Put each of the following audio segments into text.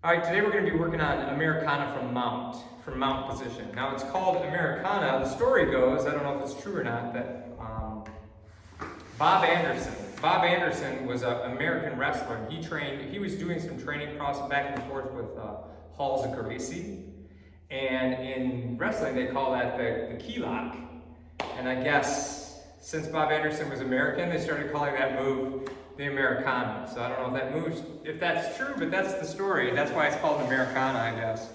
All right, today we're going to be working on Americana from mount position. Now it's called Americana. The story goes, I don't know if it's true or not, that Bob Anderson was an American wrestler. He was doing some training back and forth with Halls of Gracie. And in wrestling, they call that the key lock. And I guess since Bob Anderson was American, they started calling that move the Americana. So I don't know if that's true, but that's the story. That's why it's called Americana, I guess.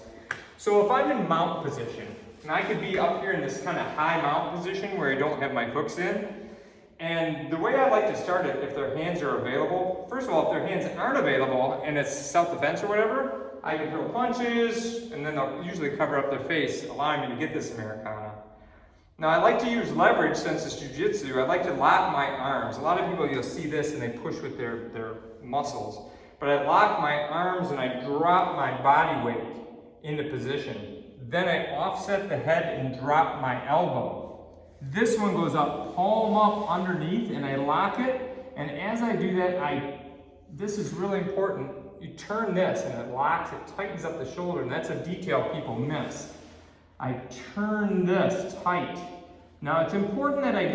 So if I'm in mount position, and I could be up here in this kind of high mount position where I don't have my hooks in, and the way I like to start it, if their hands are available, first of all, if their hands aren't available and it's self-defense or whatever, I can throw punches, and then they'll usually cover up their face, allowing me to get this Americana. Now I like to use leverage since it's Jiu-Jitsu. I like to lock my arms. A lot of people, you'll see this and they push with their muscles. But I lock my arms and I drop my body weight into position. Then I offset the head and drop my elbow. This one goes up, palm up underneath, and I lock it. And as I do that, this is really important. You turn this and it locks, it tightens up the shoulder, and that's a detail people miss. I turn this tight. Now it's important that I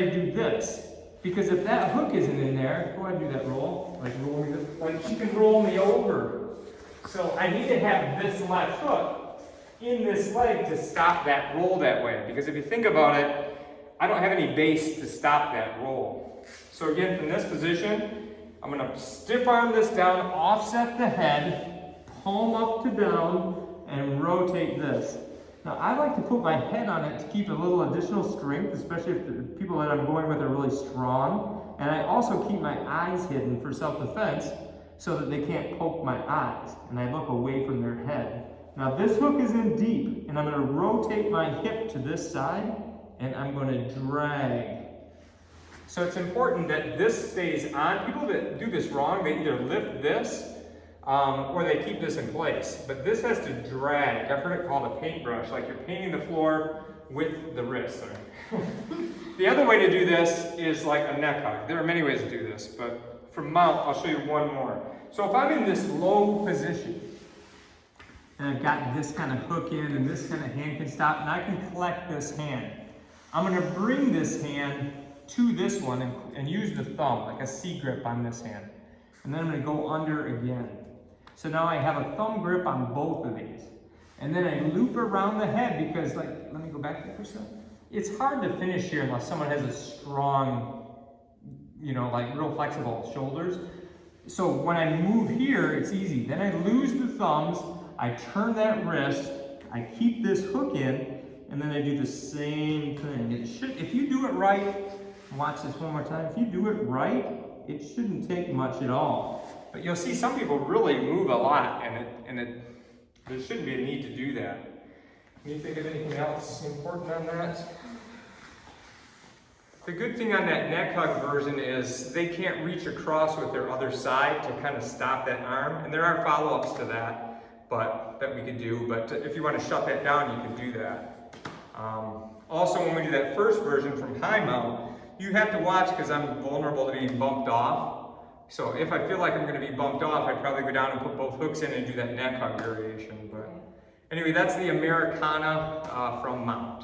do this, because if that hook isn't in there, go ahead and do that roll. Like she can roll me over. So I need to have this left hook in this leg to stop that roll that way. Because if you think about it, I don't have any base to stop that roll. So again, from this position, I'm gonna stiff arm this down, offset the head, palm up to down, and rotate this. Now, I like to put my head on it to keep a little additional strength, especially if the people that I'm going with are really strong. And I also keep my eyes hidden for self-defense so that they can't poke my eyes. And I look away from their head. Now, this hook is in deep, and I'm going to rotate my hip to this side, and I'm going to drag. So it's important that this stays on. People that do this wrong, they either lift this, or they keep this in place. But this has to drag. I've heard it called a paintbrush, like you're painting the floor with the wrist. The other way to do this is like a neck hug. There are many ways to do this, but from mount, I'll show you one more. So if I'm in this low position, and I've got this kind of hook in, and this kind of hand can stop, and I can collect this hand. I'm gonna bring this hand to this one and use the thumb, like a C grip on this hand. And then I'm gonna go under again. So now I have a thumb grip on both of these. And then I loop around the head because, let me go back there for a second. It's hard to finish here unless someone has a strong, real flexible shoulders. So when I move here, it's easy. Then I lose the thumbs, I turn that wrist, I keep this hook in, and then I do the same thing. If you do it right, watch this one more time. If you do it right, it shouldn't take much at all. But you'll see some people really move a lot, and there shouldn't be a need to do that. Can you think of anything else important on that? The good thing on that neck hug version is they can't reach across with their other side to kind of stop that arm. And there are follow-ups to that we could do. But if you want to shut that down, you can do that. Also, when we do that first version from high mount, you have to watch because I'm vulnerable to being bumped off. So if I feel like I'm going to be bumped off, I'd probably go down and put both hooks in and do that neck hug variation. But anyway, that's the Americana from mount.